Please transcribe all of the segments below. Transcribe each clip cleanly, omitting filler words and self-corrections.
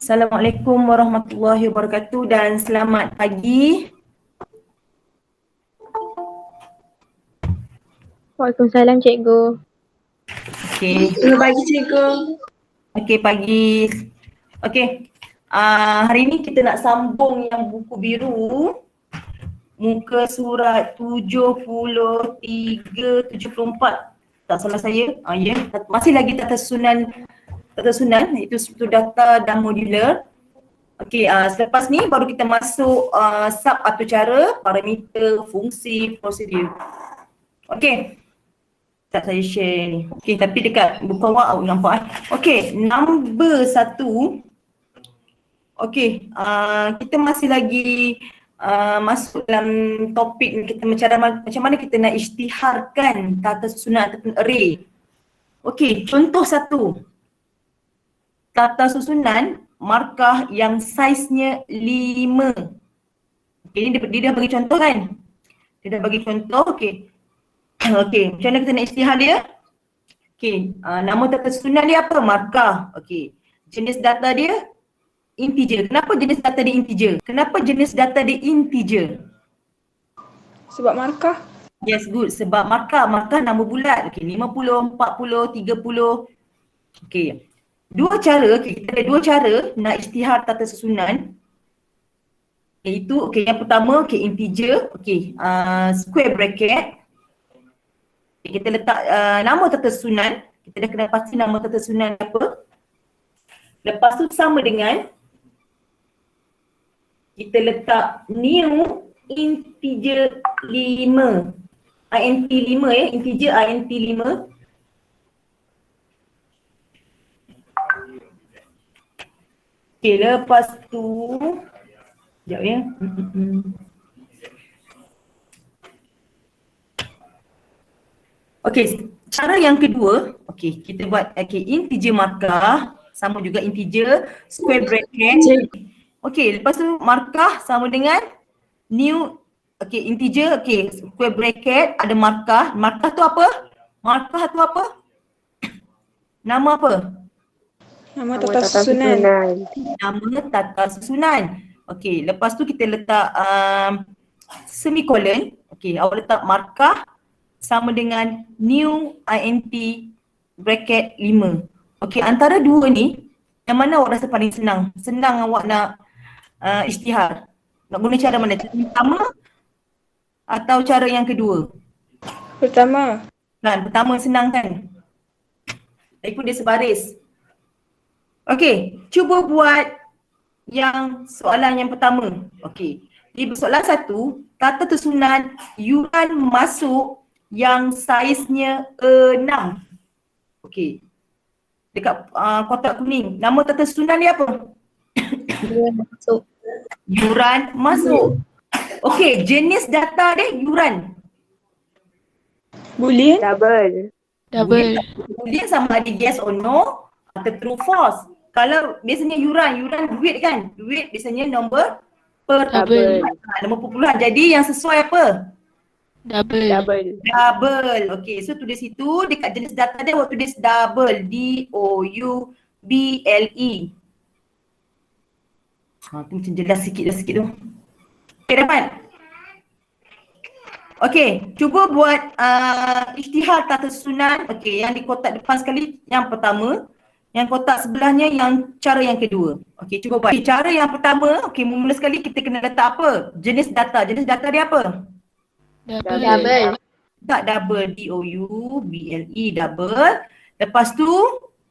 Assalamualaikum warahmatullahi wabarakatuh dan selamat pagi. Waalaikumsalam cikgu. Okey. Selamat pagi cikgu. Okey pagi. Okey. Hari ni kita nak sambung yang buku biru muka surat 73, 74. Tak salah saya. Ya. Masih lagi tata susunan iaitu struktur data dan modular. Okey, selepas ni baru kita masuk sub atau cara, parameter, fungsi, prosedur. Okey. Tak saya share ni. Okey, tapi dekat buku awak nampak Okey, number 1. Okey, kita masih lagi masuk dalam topik ni, kita macam mana kita nak isytiharkan tata susunan ataupun array. Okey, contoh 1. Tata susunan markah yang saiznya 5. Okey, ni dia dah bagi contoh kan? Dia dah bagi contoh, okey. Okey, macam mana kita nak isytihar dia? Okey, nama tata susunan dia apa? Markah. Okey, jenis data dia integer. Kenapa jenis data dia integer? Kenapa jenis data dia integer? Sebab markah. Yes, good. Sebab markah nama bulat. Okey, 50, 40, 30. Okey. Kita ada dua cara nak isytihar tata susunan. Iaitu, yang pertama, integer. Square bracket. Kita letak nama tata susunan. Kita dah kena pasti nama tata susunan apa. Lepas tu sama dengan kita letak new integer 5. int 5 integer int 5. Okey, lepas tu sekejap ya. Okey, cara yang kedua, kita buat integer markah sama juga integer square bracket. Okey, lepas tu markah sama dengan new integer square bracket ada markah. Markah tu apa? Nama apa? Nama tata susunan. Nama tata susunan. Okey, lepas tu kita letak semicolon. Okey, awak letak markah sama dengan new int bracket 5. Okey, antara dua ni, yang mana awak rasa paling senang? Senang awak nak isytihar? Nak guna cara mana? Cara pertama atau cara yang kedua? Pertama. Kan, pertama senang kan? Lagipun dia sebaris. Okey, cuba buat yang soalan yang pertama. Okey, di soalan 1, tata susunan yuran masuk yang saiznya 6. Okey, dekat kotak kuning, nama tata susunan dia apa? Yuran masuk. Okey, jenis data dia yuran. Boolean. Double. Boolean sama ada yes or no atau true false. Kalau biasanya yuran duit kan? Duit biasanya nombor per Double. nombor perpuluhan. Jadi yang sesuai apa? Double. Okey, so tulis situ dekat jenis data dia awak tulis double. D-O-U-B-L-E. Tu macam jelas sikit tu. Okey, dapat? Okey, cuba buat isytihar tata susunan. Okey, yang di kotak depan sekali yang pertama. Yang kotak sebelahnya yang cara yang kedua. Okey, cuba buat. Cara yang pertama, mula sekali kita kena letak apa? Jenis data. Jenis data dia apa? Double. Tak double, D-O-U-B-L-E, double. Lepas tu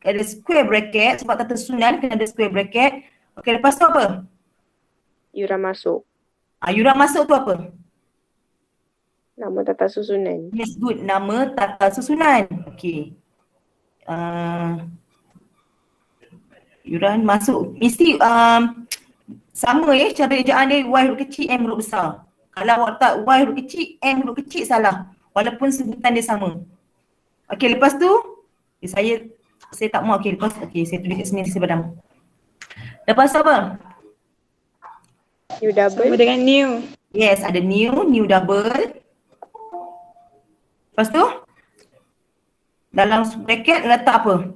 ada square bracket, sebab tata susunan kena ada square bracket. Okey, lepas tu apa? Yuran masuk. Yuran masuk tu apa? Nama tata susunan. Yes, good. Nama tata susunan. Okey. Yuran masuk. Mesti sama cara ejaan dia Y huruf kecil, M huruf besar. Kalau awak letak Y huruf kecil, M huruf kecil salah. Walaupun sebutan dia sama. Okey, lepas tu saya tak mau. Okey, saya tulis kat sini saya padam. Lepas tu apa? New double. Sama dengan new. Yes, ada new double. Lepas tu dalam bracket letak apa?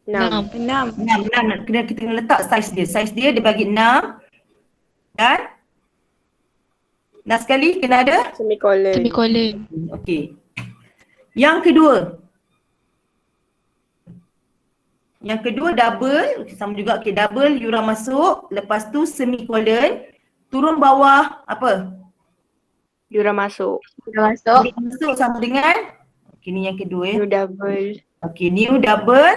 6. 6. 6. Kita kena letak saiz dia. Saiz dia bagi 6 dan last sekali kena ada. Semikolon. Semikolon. Okey. Yang kedua. Yang kedua double, sama juga. Okey, double yuran masuk, lepas tu semikolon, turun bawah apa? Yura masuk. Dah masuk. Yuran masuk sama dengan, okey ni yang kedua ya. New double. Okey, new double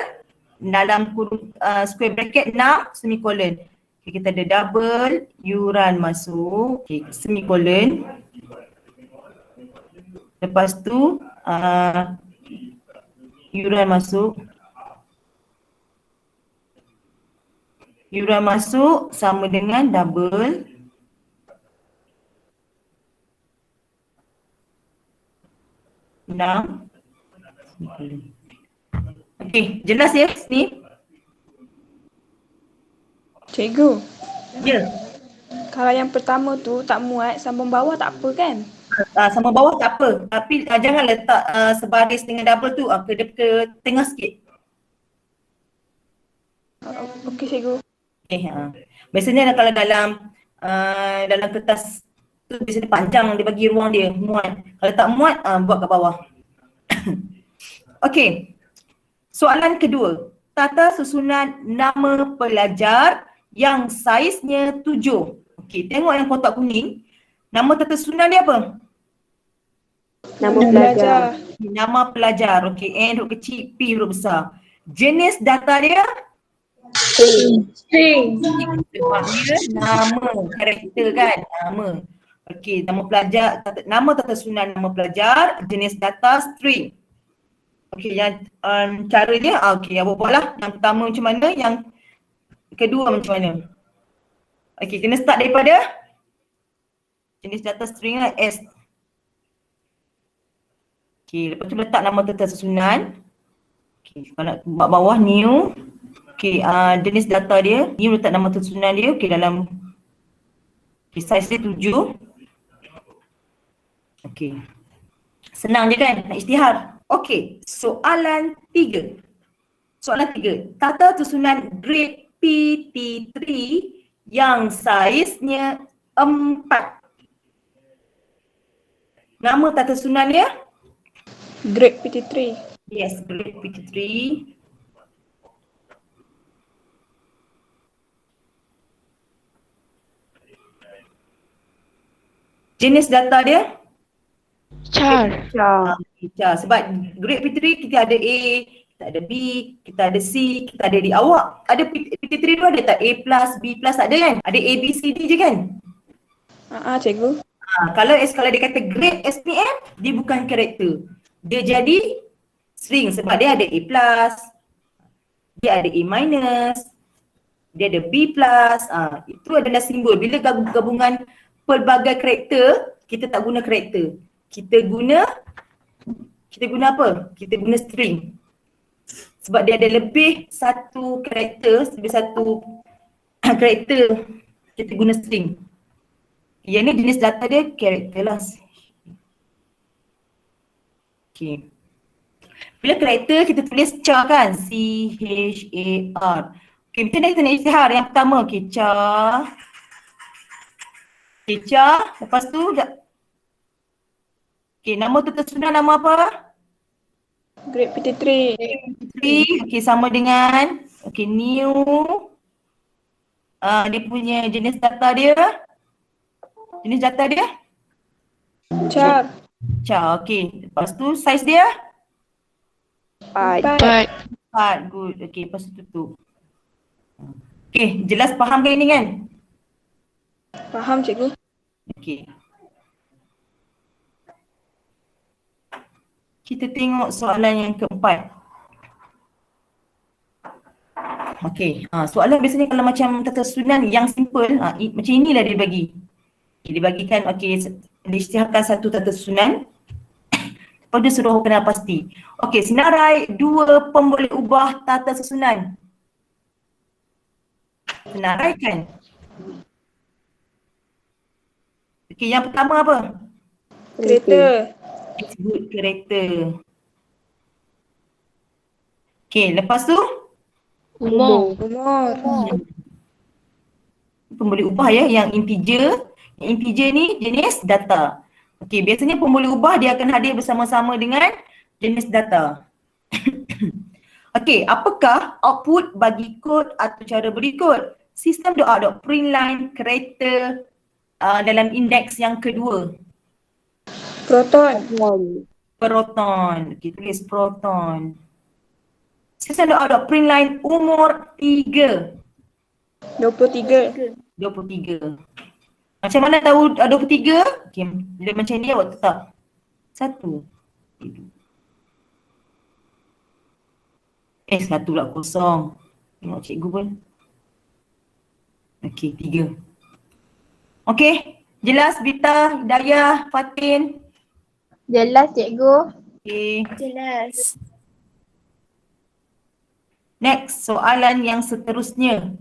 dalam kurung square bracket 6 semikolon. Okey, kita ada double yuran masuk, okey, semikolon. Lepas tu yuran masuk. Yuran masuk sama dengan double enam. Okey, jelas ya ni? Cikgu, Ya. kalau yang pertama tu tak muat, sambung bawah tak apa kan? Sama bawah tak apa, tapi jangan letak sebaris dengan double tu ke tengah sikit. Okey cikgu. Okay, biasanya kalau dalam kertas tu biasanya panjang, dia bagi ruang dia muat. Kalau tak muat, buat kat bawah. Okey. Soalan kedua. Tata susunan nama pelajar yang saiznya 7. Okey, tengok yang kotak kuning. Nama tata susunan dia apa? Nama pelajar. Nama pelajar. Okey, N huruf kecil, P huruf besar. Jenis data dia? String. Sebab dia nama, karakter kan, nama. Okey, nama pelajar, nama tata susunan nama pelajar, jenis data string. Okey, yang cara dia, okey, awak buatlah. Yang pertama macam mana, yang kedua macam mana. Okey, kena start daripada jenis data string lah, S. Okey, lepas tu letak nama tata susunan. Okey, kalau nak buat bawah new. Okey, jenis data dia, ni letak nama susunan dia, okey dalam size dia 7. Okey. Senang je kan nak isytihar. Okey, soalan 3. Soalan 3. Tata susunan grade PT3 yang saiznya 4. Nama tata susunan dia? Grade PT3. Yes, grade PT3. Jenis data dia? Char. Char. Sebab grade PT3 kita ada A, kita ada B, kita ada C, kita ada D. Awak ada PT3 tu ada tak A plus, B plus ada kan? Ada A, B, C, D je kan? Cikgu. Kalau dia kata grade SPM, dia bukan karakter. Dia jadi string sebab dia ada A plus, dia ada A minus, dia ada B plus. Itu adalah simbol. Bila gabungan pelbagai karakter, kita tak guna karakter. Kita guna apa? Kita guna string. Sebab dia ada lebih satu karakter, lebih satu karakter, kita guna string. Yang ni jenis data dia karakter lah. Okay. Bila karakter kita tulis char kan? C-H-A-R. Okay, macam mana kita nak isytihar? Yang pertama, okay, char. Okay, char. Lepas tu, okay, nama tata susunan nama apa? Grade PT3. Okay, sama dengan, okay, new. Dia punya jenis data dia. Jenis data dia? Char. Char, okay. Lepas tu, size dia? 4. 4. Good. Okay, lepas tu tutup. Okay, jelas faham ke ini kan? Faham cikgu. Okay. Kita tengok soalan yang keempat. Okay, soalan biasanya kalau macam tata susunan yang simple, macam inilah dia bagi. Okay, dibagikan, okay, diisytiharkan satu tata susunan. Lepas dia suruh kenal pasti. Okay, senarai 2 pemboleh ubah tata susunan. Senaraikan. Okay, yang pertama apa? Kereta. Good, kereta. Okay, lepas tu Umur. Umur. Pemboleh ubah ya, yang integer. Yang integer ni jenis data. Okey, biasanya pemboleh ubah dia akan hadir bersama-sama dengan jenis data. Okey, apakah output bagi kod atau cara berikut? Sistem print line character dalam indeks yang kedua. Proton. Proton. Okey, tulis proton. Sistem print line umur 3. 23. 23. Macam mana tahu 23? Okey, bila macam ni awak tetap. 1. 1 pula kosong. Tengok cikgu pun. Okey, 3. Okey, jelas Bita, Hidayah, Fatin? Jelas cikgu. Okey. Jelas. Next, soalan yang seterusnya.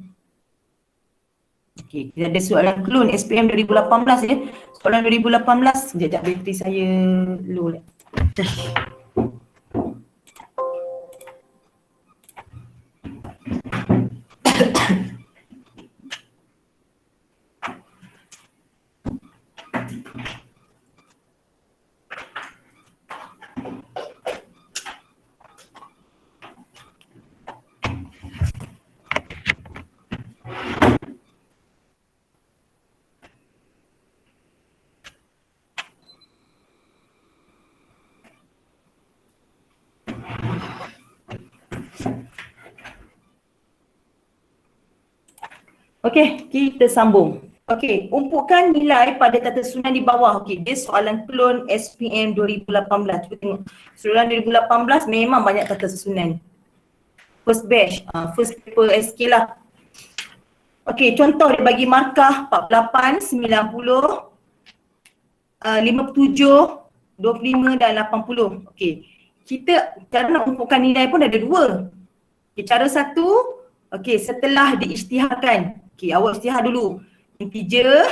Okey, kita ada soalan klon SPM 2018 ya. Soalan 2018, sekejap bateri saya low lah. Okey, kita sambung. Okey, umpukan nilai pada tata susunan di bawah. Okey, dia soalan klon SPM 2018. Cuba tengok. Soalan 2018 memang banyak tata susunan. First batch, first paper SK lah. Okey, contoh dia bagi markah 48, 90, 57, 25 dan 80. Okey, kita cara nak umpukan nilai pun ada dua. Okay, cara satu, okey, setelah diisytiharkan. Okey, awak isytihar dulu. Integer,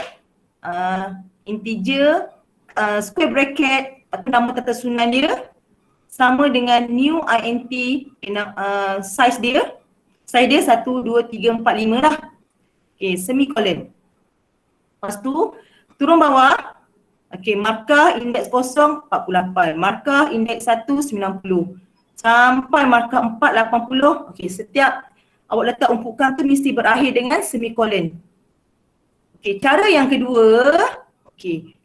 square bracket atau nama tata susunan dia sama dengan new int, size dia 1, 2, 3, 4, 5 lah. Okey, semicolon. Lepas tu, turun bawah. Okey, markah indeks 0, 48. Markah indeks 1, 90. Sampai markah 4, 80. Okey, setiap awak letak umpukan tu mesti berakhir dengan semicolon. Okey, cara yang kedua, okey.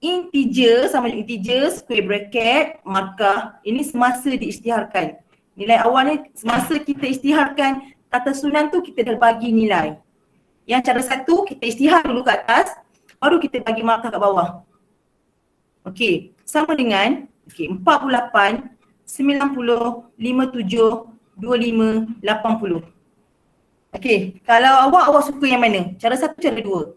Integer sama dengan integer, square bracket, markah. Ini semasa diisytiharkan. Nilai awal ni semasa kita isytiharkan tata susunan tu kita dah bagi nilai. Yang cara satu kita isytihar dulu kat atas, baru kita bagi markah kat bawah. Okey, sama dengan 48, 90, 57, 25, 80. Okey, kalau awak suka yang mana? Cara satu, cara dua?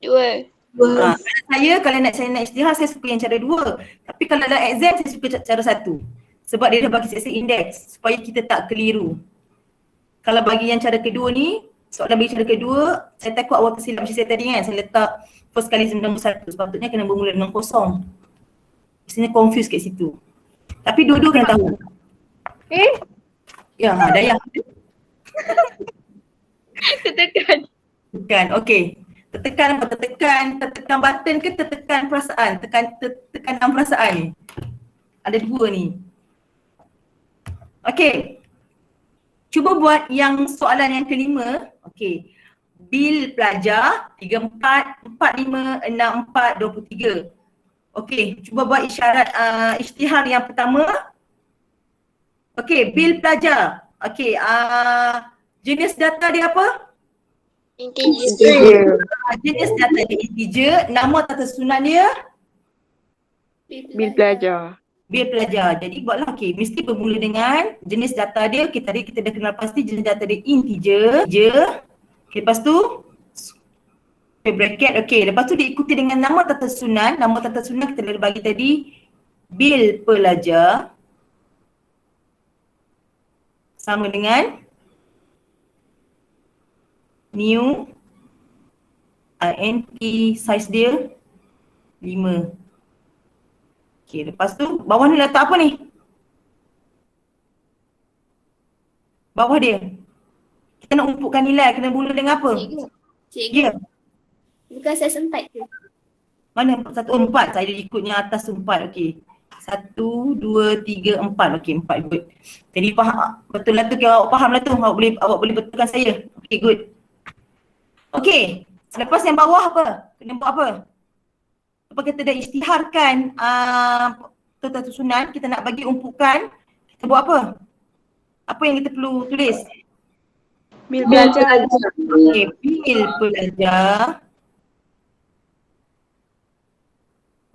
Dua. Kalau saya nak isytihar, saya suka yang cara dua. Tapi kalau dalam exam, saya suka cara satu. Sebab dia dah bagi seksa indeks supaya kita tak keliru. Kalau bagi yang cara kedua ni, soalan bagi cara kedua, saya takut awak tersilap macam saya tadi kan. Saya letak first kali nombor 1, sepatutnya kena bermula dengan kosong. Biasanya confuse kat situ. Tapi dua-dua kena tahu. Ya, Dayah. Tertekan. Tekan, okey. Tertekan apa? Tertekan button ke tertekan perasaan? Tekanan perasaan ni. Ada dua ni. Okey. Cuba buat yang soalan yang kelima. Okey. Bil pelajar 34, 45, 64, 23. Okey, cuba buat isyarat isytihar yang pertama. Okey, bil pelajar. Okey, jenis data dia apa? Integer. Jenis data dia integer, nama tata susunan dia Bil pelajar. bil pelajar. Jadi buatlah okey, mesti bermula dengan jenis data dia. Kita dah kenal pasti jenis data dia integer. Okay, lepas tu bracket. Okey, lepas tu diikuti dengan nama tata susunan. Nama tata susunan kita dah bagi tadi bil pelajar sama dengan new int size dia 5. Okey, lepas tu bawah ni letak apa ni? Bawah dia. Kita nak umpukkan nilai, kena mula dengan apa? Cikgu, Ya. bukan saya sempat tu. Mana 1, 4. Saya ikutnya atas tu 4. Okey. 1, 2, 3, 4. Okey, 4. Good. Jadi faham, betul lah tu. Awak faham lah tu. Awak boleh betulkan saya. Okey, good. Okey. Selepas yang bawah apa? Kena buat apa? Apa kita dah isytiharkan tata susunan, kita nak bagi umpukan. Kita buat apa? Apa yang kita perlu tulis? Bil pelajar. Okey, bil pelajar.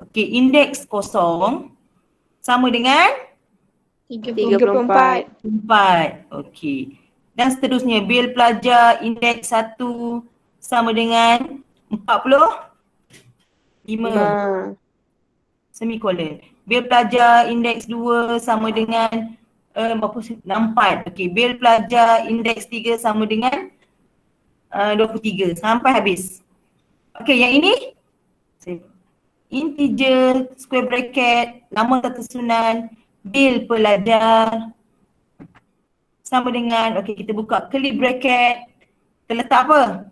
Okey, indeks kosong sama dengan 34. 4. Okey. Dan seterusnya, bil pelajar indeks 1 sama dengan 45. Semikolon. Bil pelajar indeks 2 sama dengan berapa? 64. Okey, bil pelajar indeks 3 sama dengan 23 sampai habis. Okey, yang ini integer, square bracket, nama tata susunan, bil pelajar sama dengan, okey, kita buka curly bracket, kita letak apa?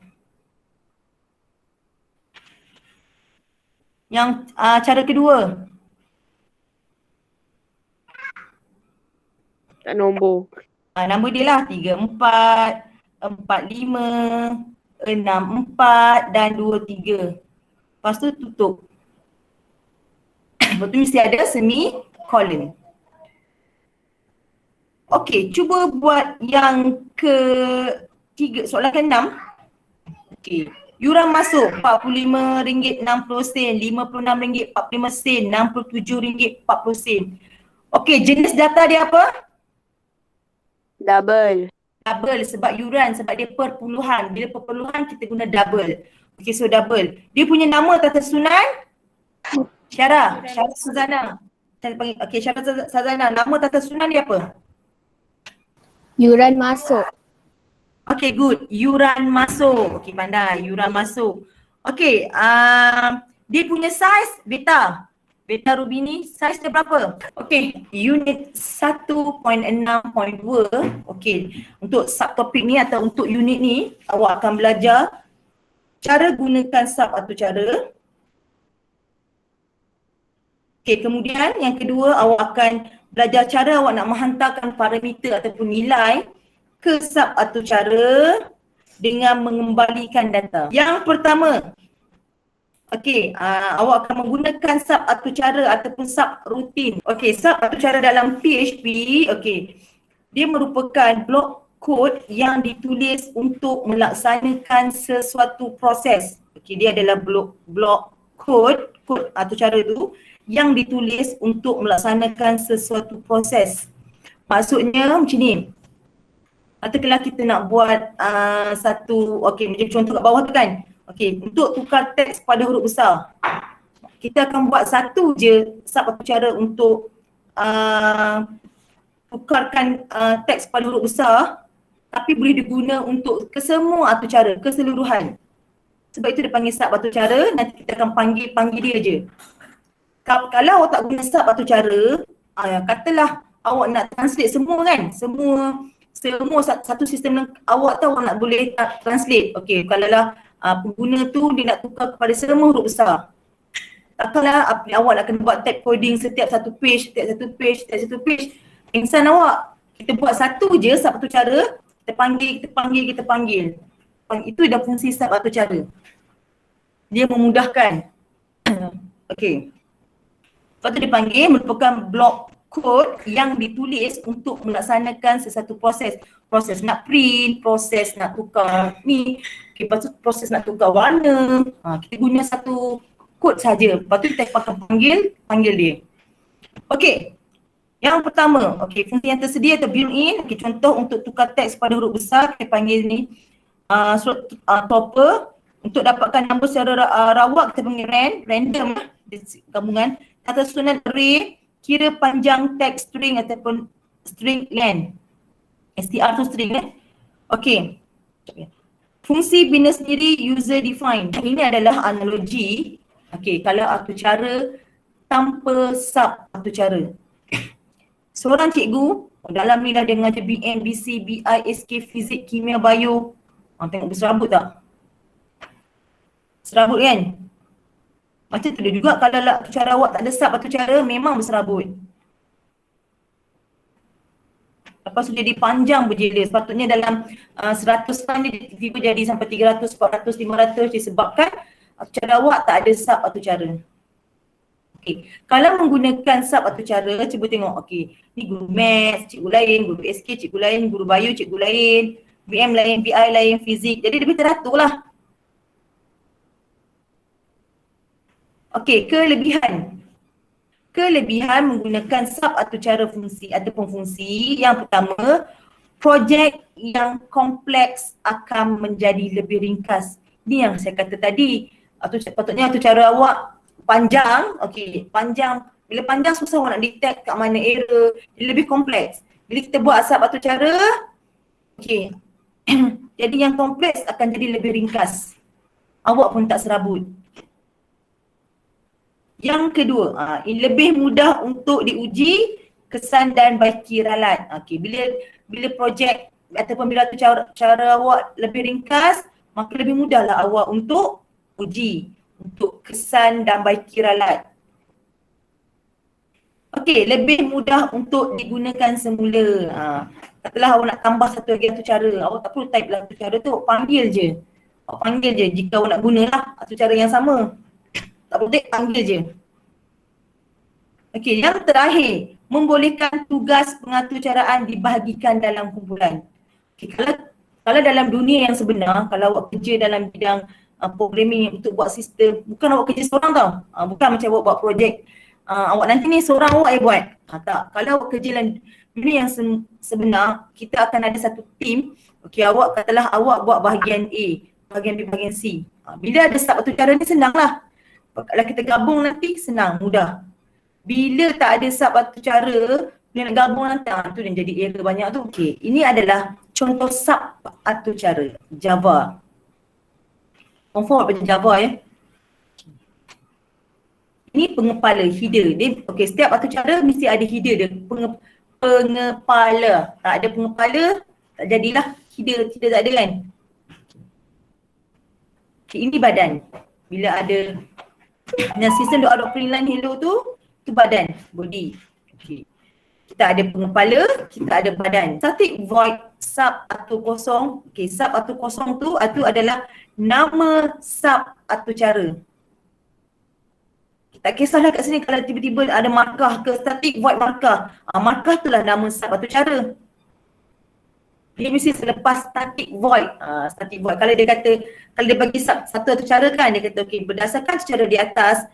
Yang cara kedua. Tak nombor. Nama dia lah 34, 45, 64 dan 23. Lepas tu tutup. Lepas tu mesti ada semicolon. Okey, cuba buat yang ketiga, soalan ke-6. Okey. Yuran masuk RM45.60, RM56.45, RM67.40. Okey, jenis data dia apa? Double. Double sebab yuran, sebab dia perpuluhan. Bila perpuluhan kita guna double. Okey, so double. Dia punya nama tata susunan? Syara Suzana. Saya panggil, okey, Syara Suzana. Nama tata susunan dia apa? Yuran masuk. Okay, good. Yuran masuk. Okay, pandai. Yuran masuk. Okay, dia punya size beta. Beta Rubini, size dia berapa? Okay, unit 1.6.2. Okay, untuk subtopik ni atau untuk unit ni, awak akan belajar cara gunakan sub atau cara. Okay, kemudian yang kedua awak akan belajar cara awak nak menghantarkan parameter ataupun nilai ke sub atau cara dengan mengembalikan data. Yang pertama, okey, awak akan menggunakan sub atau cara ataupun sub rutin. Okey, sub atau cara dalam PHP, okey, dia merupakan blok kod yang ditulis untuk melaksanakan sesuatu proses. Okey, dia adalah blok kod atau cara tu yang ditulis untuk melaksanakan sesuatu proses. Maksudnya macam ni. Katakanlah kita nak buat satu, okey, macam contoh kat bawah tu kan. Okey, untuk tukar teks pada huruf besar. Kita akan buat satu je sub atau cara untuk tukarkan teks pada huruf besar, tapi boleh diguna untuk kesemua atau cara, keseluruhan. Sebab itu dia panggil sub atau cara, nanti kita akan panggil dia je. Kalau awak tak guna sub atau cara, katalah awak nak translate semua kan, semua satu sistem awak tahu awak nak boleh translate. Okey, kalaulah pengguna tu dia nak tukar kepada semua huruf besar. Takkanlah awak nak kena buat tab coding setiap satu page. Insan awak, kita buat satu je sub atau cara, kita panggil. Itu dah fungsi sub atau cara. Dia memudahkan. Okey. Lepas tu dipanggil merupakan blok kod yang ditulis untuk melaksanakan sesuatu proses. Proses nak print, proses nak tukar ni, okay, lepas tu proses nak tukar warna. Kita guna satu kod saja. Lepas tu kita akan panggil dia. Okey. Yang pertama, okey, fungsi yang tersedia atau built-in. Okey, contoh untuk tukar teks pada huruf besar, kita panggil ni topper. Untuk dapatkan nombor secara rawak kita panggil random lah, gabungan. Tata susunan array, kira panjang teks string ataupun string length. STR tu string Okey. Fungsi bina sendiri user define. Ini adalah analogi. Okey, kalau atau cara tanpa sub atau cara. Seorang cikgu Dalam ni lah dia mengajar BM, BC, BI, SK, Fizik, Kimia, Bio. Tengok berserabut tak? Serabut kan? Macam tu juga kalau atu cara awak tak ada sub atu cara, memang berserabut. Lepas tu jadi panjang berjela. Sepatutnya dalam 100 line dia tiba-tiba jadi sampai 300, 400, 500 disebabkan atu cara awak tak ada sub atu cara. Okay. Kalau menggunakan sub atu cara, cuba tengok. Okay. Ni guru maths, cikgu lain, guru SK, cikgu lain, guru bio, cikgu lain, BM lain, BI lain, fizik. Jadi lebih teratur lah. Okay, kelebihan. Kelebihan menggunakan sub atu cara fungsi ataupun fungsi. Yang pertama, projek yang kompleks akan menjadi lebih ringkas. Ni yang saya kata tadi. Patutnya atu cara awak panjang, okey, panjang. Bila panjang susah awak nak detect kat mana error, dia lebih kompleks. Bila kita buat sub atu cara, okey. Jadi yang kompleks akan jadi lebih ringkas. Awak pun tak serabut. Yang kedua, lebih mudah untuk diuji kesan dan baiki ralat. Okey, bila projek ataupun bila atu cara awak lebih ringkas, maka lebih mudahlah awak untuk uji untuk kesan dan baiki ralat. Okey, lebih mudah untuk digunakan semula. Katalah awak nak tambah satu lagi atu cara, awak tak perlu type lah atu cara tu, panggil je. Awak panggil je jika awak nak gunalah atu cara yang sama. Tak perlu type, panggil je. Okey, yang terakhir, membolehkan tugas pengaturcaraan dibahagikan dalam kumpulan. Okey, kalau dalam dunia yang sebenar, kalau awak kerja dalam bidang programming untuk buat sistem, bukan awak kerja seorang tau. Bukan macam awak buat projek, awak nanti ni seorang awak buat. Tak, kalau awak kerja dalam dunia yang sebenar, kita akan ada satu team. Okey, awak katalah awak buat bahagian A, bahagian B, bahagian C. Bila ada sub atu cara ni senanglah. Kalau kita gabung nanti senang, mudah. Bila tak ada sub atu cara, bila nak gabung nanti, tu yang jadi error banyak tu. Okey, ini adalah contoh sub atu cara Java. Confirm baca Java ya. Ini pengepala, header. Dia okey, setiap atu cara mesti ada header dia. Pengepala. Tak ada pengepala, tak jadilah header tak ada kan. Okay, ini badan. Bila ada system.out.println hello tu, itu badan, body. Okay. Kita ada pengepala, kita ada badan. Static void sub atu kosong. Okay, sub atu kosong tu, atu adalah nama sub atu cara. Tak kisahlah kat sini kalau tiba-tiba ada markah ke, static void markah. Markah tu lah nama sub atu cara. Dia mesti selepas static void. Static void, kalau dia kata, kalau dia bagi sub satu atu cara kan, dia kata okay, berdasarkan cara di atas,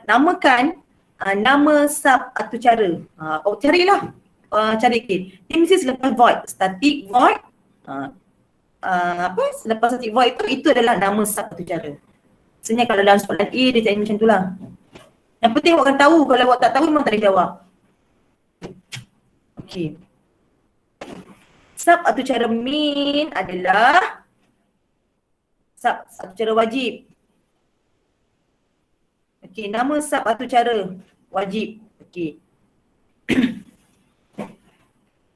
namakan nama sub atu cara. Carilah, cari kit. Dia mesti selepas void, static void. Selepas static void itu adalah nama sub atu cara. Sebenarnya kalau dalam soalan A dia cari macam tu lah. Yang penting awak akan tahu, kalau awak tak tahu memang tak boleh jawab. Okay. Sub atu cara main adalah sub atu cara wajib. Okay, nama sub atu cara wajib. Okay.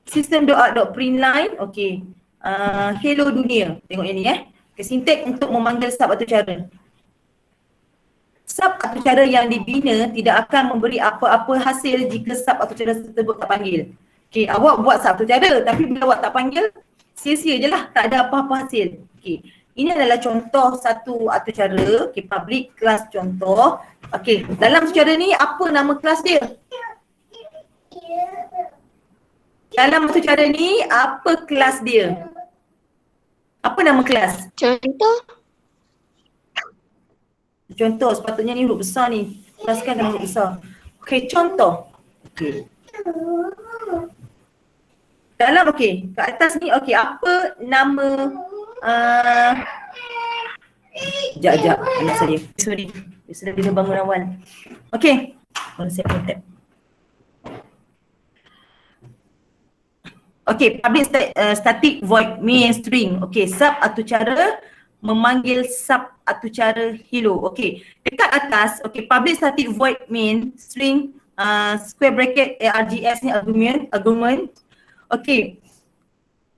System.out.println, okay. Hello dunia. Tengok yang ni Okay, sintek untuk memanggil sub atu cara. Sub atu cara yang dibina tidak akan memberi apa-apa hasil jika sub atu cara tersebut tak panggil. Okay, awak buat sub atu cara tapi bila awak tak panggil, sia-sia je lah, tak ada apa-apa hasil. Okay, ini adalah contoh satu atu cara, okay, public class contoh. Okay, dalam atu cara ni apa nama kelas dia? Dalam atu cara ni apa kelas dia? Apa nama kelas? Contoh, sepatutnya ni huruf besar ni. Kelas kan dalam huruf besar. Okay, contoh. Okay. Dalam okay, kat atas ni okay, apa nama Sekejap, anak saya. Sorry, sudah dia bangun awal. Okay, saya contact. Okay, public static void main string. Okay, sub atu cara memanggil sub atu cara hello. Okay, dekat atas, okay, public static void main string square bracket args ni argument. Okey.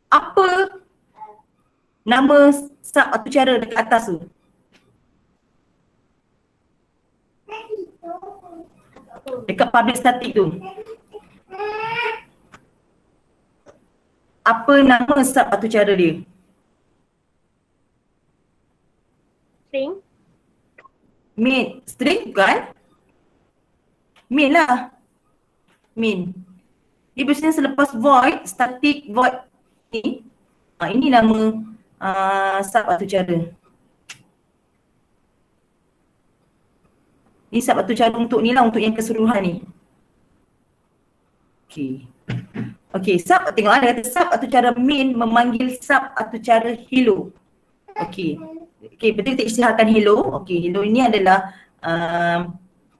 Apa nama sub atau cara dekat atas tu? Dekat public static tu. Apa nama sub atau cara dia? String. Main. String bukan? Main lah. Main. Dia biasanya selepas void, static void ni. Ini nama sub atau cara. Ni sub atau cara untuk ni lah, untuk yang keseluruhan ni. Okay. Okay, sub, tengok ada kata sub atau cara main memanggil sub atau cara hello. Okay. Okay, betul kita isytiharkan hello. Okay, hello ini adalah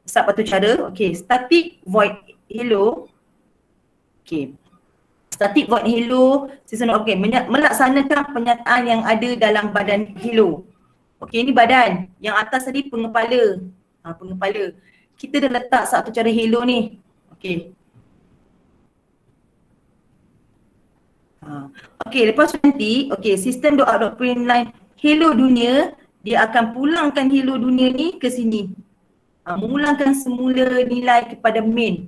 sub atau cara. Okay, static void hello. Okay. Static void hello, season okay, melaksanakan penyataan yang ada dalam badan hello. Okay, ini badan. Yang atas tadi pengepala. Pengepala. Kita dah letak satu cara hello ni. Okay. Okay, lepas tu nanti, okay, sistem doa.print line hello dunia, dia akan pulangkan hello dunia ni ke sini. Mengulangkan semula nilai kepada main.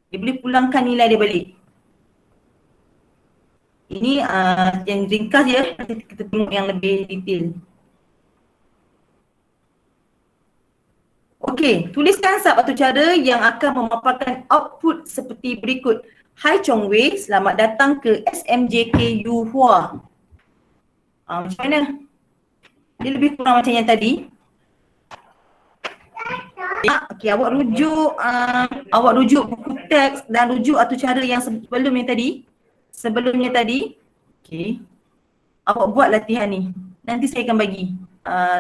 Dia boleh pulangkan nilai dia balik. Ini yang ringkas je, nanti kita tengok yang lebih detail. Okey, tuliskan sub atau cara yang akan memaparkan output seperti berikut. Hai Chong Wei, selamat datang ke SMJK Yu Hua. Macam mana? Dia lebih kurang macam yang tadi. Okey, awak rujuk buku teks dan rujuk atau cara yang sebelumnya tadi. Okey. Awak buat latihan ni. Nanti saya akan bagi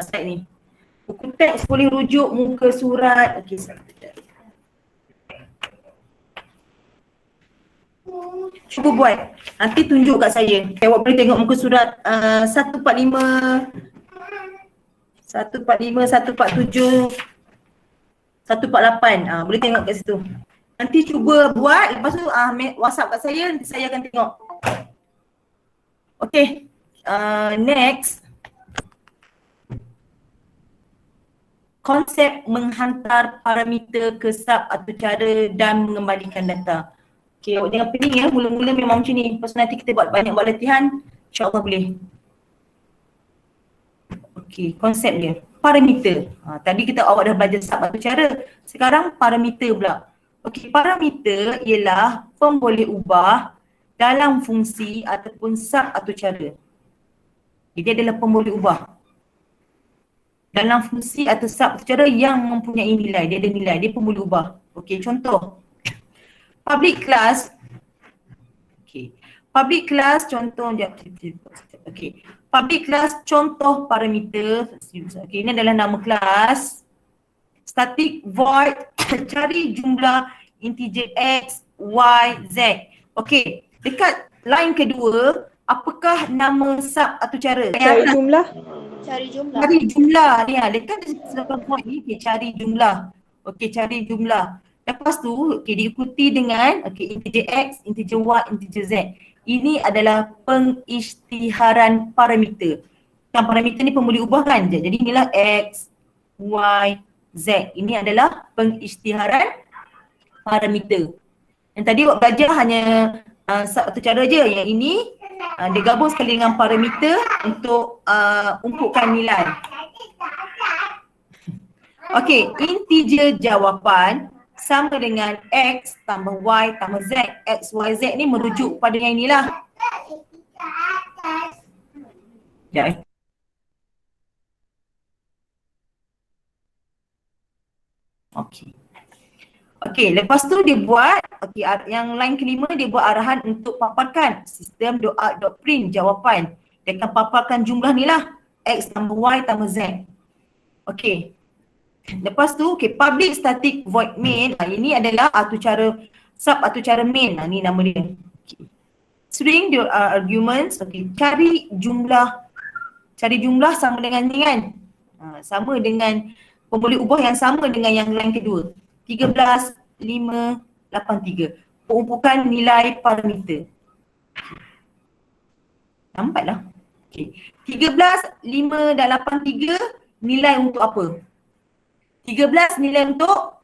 slide ni. Buku teks boleh rujuk muka surat. Okey, cuba buat. Nanti tunjuk kat saya. Okay, awak boleh tengok muka surat 145, 147, 148. Boleh tengok kat situ. Nanti cuba buat, lepas tu WhatsApp kat saya, nanti saya akan tengok. Okay, next. Konsep menghantar parameter ke sub atau cara dan mengembalikan data. Okay, awak jangan pening ya, mula-mula memang macam ni. Lepas tu nanti kita buat latihan, insyaAllah boleh. Okay, konsep dia. Parameter. Tadi awak dah belajar sub atau cara. Sekarang parameter pula. Okay, parameter ialah pemboleh ubah dalam fungsi ataupun sub atau cara. Jadi adalah pemboleh ubah dalam fungsi atau sub atau cara yang mempunyai nilai. Dia ada nilai, dia pemboleh ubah. Okay, contoh. Public class. Okay. Public class contoh. Okay. Public class contoh parameter. Okay, ini adalah nama kelas. Static void cari jumlah integer x, y, z. Okay, dekat line kedua, apakah nama sub atau cara? Cari jumlah. Cari jumlah ni dekat selepas void ni, okay, cari jumlah. Okay, cari jumlah. Lepas tu, okay, diikuti dengan integer x, integer y, integer z. Ini adalah pengisytiharan parameter. Kan parameter ni pemboleh ubah kan? Jadi inilah x, y, z. Ini adalah pengisytiharan parameter. Yang tadi awak belajar hanya satu cara je. Yang ini dia gabung sekali dengan parameter untuk untukkan nilai. Okey, integer jawapan sama dengan x tambah y tambah z. X, y, z ni merujuk pada yang inilah. Ya. Okey. Okey, lepas tu dia buat, yang line kelima dia buat arahan untuk paparkan sistem doa.print jawapan. Dia akan paparkan jumlah ni lah, x tambah y tambah z. Okey. Lepas tu, public static void main, ini adalah sub atau cara main, ni nama dia. Okay. String arguments, cari jumlah sama dengan ni kan. Sama dengan pemboleh ubah yang sama dengan yang line kedua. 13, 5, 8, 3. perumpukan nilai parameter. Nampaklah. Okey. 13, 5 dan 8, 3 nilai untuk apa? 13 nilai untuk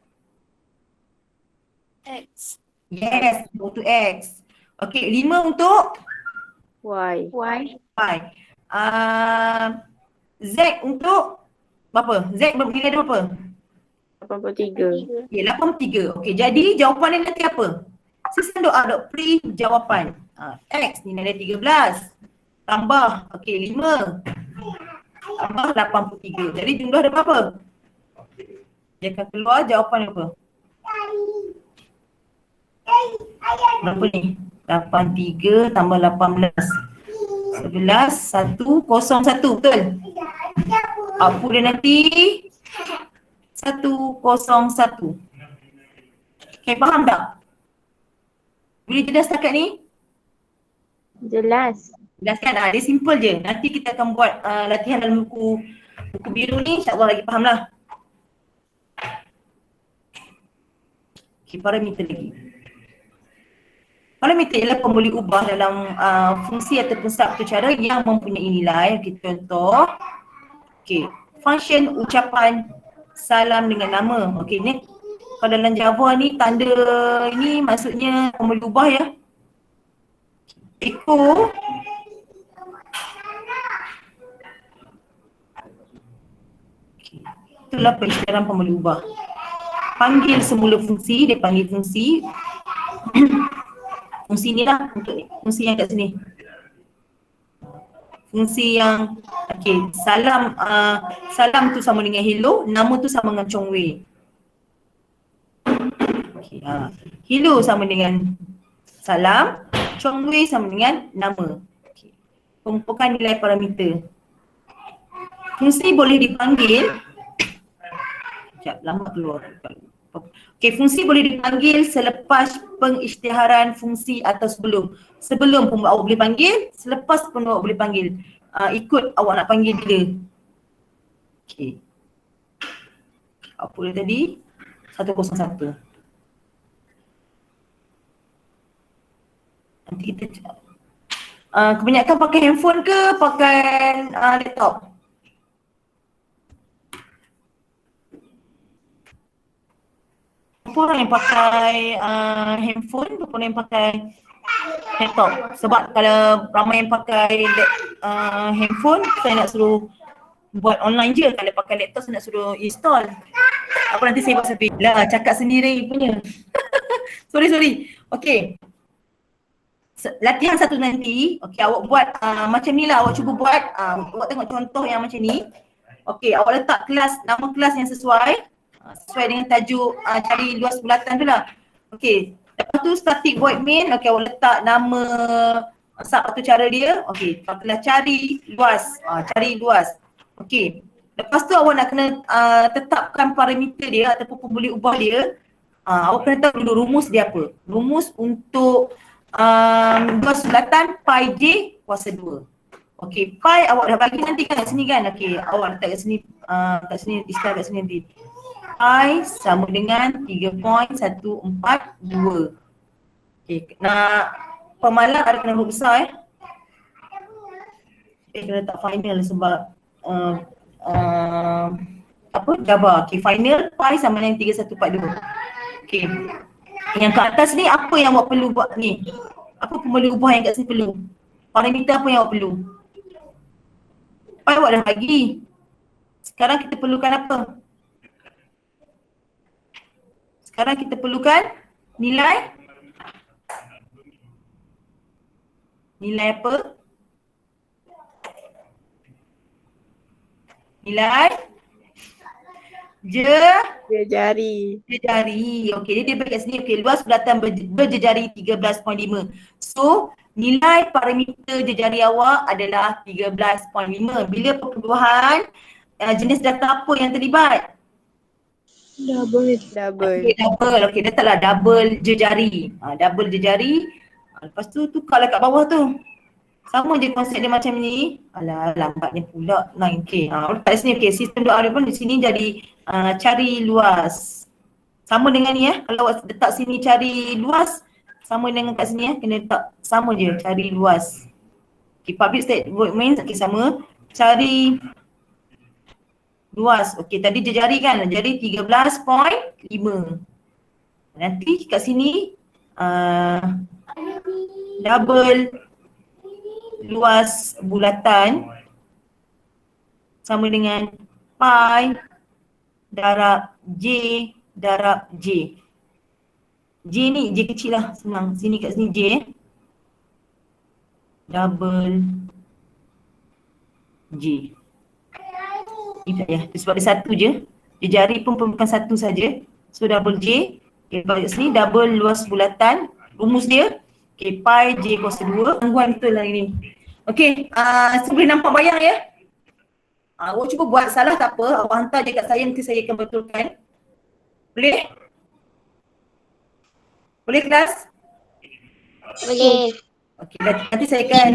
X. yes, untuk X. Okey, 5 untuk Y. Y. Y. Z untuk berapa? Z nilai dia berapa? 83. Okey, 83. Okey, jadi jawapan dia nanti apa? Sistem doa.print jawapan. X nilai dia 13. Tambah, okey 5. Tambah 83. Jadi jumlah dia berapa? Dia akan keluar jawapan apa? Berapa ni? 83 tambah 18. 11, 1, 0, 1. Betul? Apa dia nanti? 101. Okay, faham tak? Boleh jelas setakat ni? Jelas. Jelas kan? Dia simple je. Nanti kita akan buat latihan dalam buku biru ni, insyaAllah lagi faham lah. Okay, parameter lagi. Parameter ialah pemboleh ubah dalam fungsi ataupun satu cara yang mempunyai nilai. Okay, contoh. Okay, function ucapan salam dengan nama. Okay, ni kalau dalam Java ni tanda ini maksudnya pemboleh ubah ya. Echo itulah pengisytiharan pemboleh ubah. Panggil semula fungsi, dia panggil fungsi. Fungsi ni lah untuk fungsi yang kat sini. Fungsi yang okey, salam salam tu sama dengan hello, nama tu sama dengan Chong Wei. Okey, hello sama dengan salam, Chong Wei sama dengan nama. Okey. Pengumpulkan nilai parameter. Fungsi boleh dipanggil. Sekejap, lama keluar. Okey, fungsi boleh dipanggil selepas pengisytiharan fungsi atau sebelum. Sebelum pun awak boleh panggil, selepas pun awak boleh panggil. Ikut awak nak panggil bila. Okey. Apa dia tadi? 101. Nanti kita kebanyakan pakai handphone ke pakai laptop? Berapa orang yang pakai handphone, berapa orang yang pakai laptop? Sebab kalau ramai yang pakai handphone, saya nak suruh buat online je. Kalau pakai laptop, saya nak suruh install. Apa nanti saya buat sendiri lah, cakap sendiri punya. Sorry. Okay. Latihan satu nanti, okay, awak buat macam ni lah, awak cuba buat, awak tengok contoh yang macam ni. Okay, awak letak kelas, nama kelas yang sesuai dengan tajuk cari luas bulatan tu lah. Okay, lepas tu static void main, okay, awak letak nama sub atau cara dia. Okay, kalau cari luas. Okay, lepas tu awak nak kena tetapkan parameter dia ataupun pemboleh ubah dia. Awak kena tahu dulu rumus dia apa. Rumus untuk luas bulatan pi j kuasa 2. Okey, pi awak dah bagi nanti kan kat sini kan. Okey, awak letak kat sini istilah kat sini nanti. Pi sama dengan 3.142. Okey, nak pemalang ada kena huruf besar kena letak final sebab Java. Okey, final pi sama dengan 3142. Okey. Yang kat atas ni apa yang awak perlu buat ni? Apa pemboleh ubah yang kat sini perlu? Parameter apa yang awak perlu? Pi awak dah bagi. Sekarang kita perlukan apa? Sekarang kita perlukan nilai. Nilai apa? Nilai Jejari. Okey, dia bagi kat sini. Okey, luas bulatan berjejari 13.5. So, nilai parameter jejari awak adalah 13.5. Bila perpuluhan, jenis data apa yang terlibat? Double. Okey, double. Okey, letaklah double jejari. Double jejari. Lepas tu tukar kat bawah tu. Sama je konsep dia macam ni. Alah, lambatnya pula. Okey, letak sini. Okey, sistem doa dia pun di sini jadi cari luas. Sama dengan ni kalau awak letak sini cari luas, Sama dengan kat sini kena letak sama je, cari luas. Okay, public statement sama, cari luas. Okay, tadi dia jari kan, jadi 13.5. Nanti kat sini double luas bulatan sama dengan pi darab J darab J. J ni J kecil lah, senang. Sini kat sini J. Double J. Ni tak payah, sebab dia satu je. Dia jari pun bukan satu saja. So double J. Okay, kat sini double luas bulatan. Rumus dia. Okay, pi J kuasa 2. Gangguan betul lah ini. Okay, so boleh nampak bayang ya? Awak cuba buat, salah tak apa. Awak hantar je kat saya, nanti saya akan betulkan. Boleh? Boleh kelas? Boleh. Okey, nanti saya akan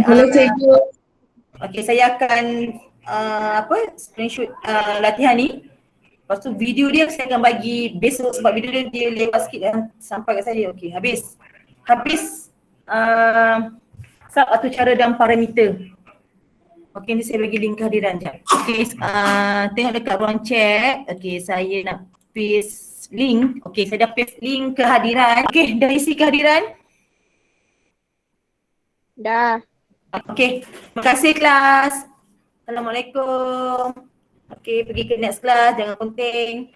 okey, saya akan screenshot latihan ni. Lepas tu video dia saya akan bagi besok sebab video dia lewat sikit dan sampai kat saya. Okey, habis sub atau cara dan parameter. Okey, ni saya bagi link kehadiran jap. Okey, tengok dekat ruang chat. Okey, saya nak paste link. Okey, saya dah paste link kehadiran. Okey, dah isi kehadiran? Dah. Okey, terima kasih kelas. Assalamualaikum. Okey, pergi ke next class, jangan penting.